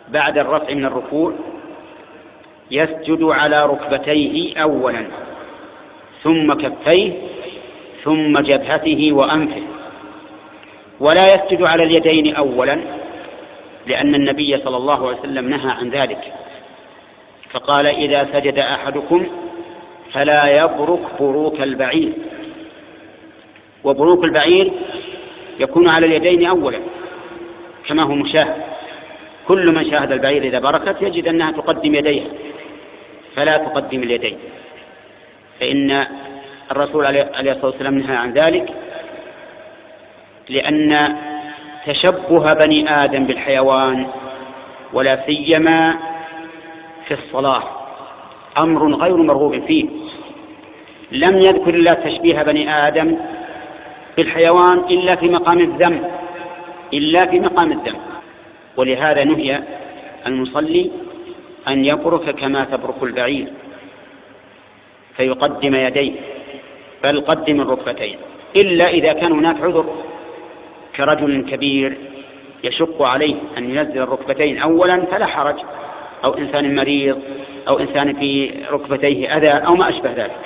بعد الرفع من الركوع يسجد على ركبتيه أولا، ثم كفيه، ثم جبهته وأنفه، ولا يسجد على اليدين أولا، لأن النبي صلى الله عليه وسلم نهى عن ذلك، فقال: إذا سجد أحدكم فلا يبرك بروك البعير. وبروك البعير يكون على اليدين أولا كما هو مشاهد، كل من شاهد البعير إذا بركت يجد أنها تقدم يديها فلا تقدم اليدين، فإن الرسول عليه الصلاة والسلام نهى عن ذلك، لأن تشبه بني آدم بالحيوان ولا سيما في الصلاة أمر غير مرغوب فيه. لم يذكر الله تشبيه بني آدم بالحيوان إلا في مقام الذم، ولهذا نهي المصلي أن يبرك كما تبرك البعير فيقدم يديه، بل قدم الركبتين، إلا إذا كان هناك عذر كرجل كبير يشق عليه أن ينزل الركبتين أولا فلا حرج، أو إنسان مريض، أو إنسان في ركبتيه أذى، أو ما أشبه ذلك.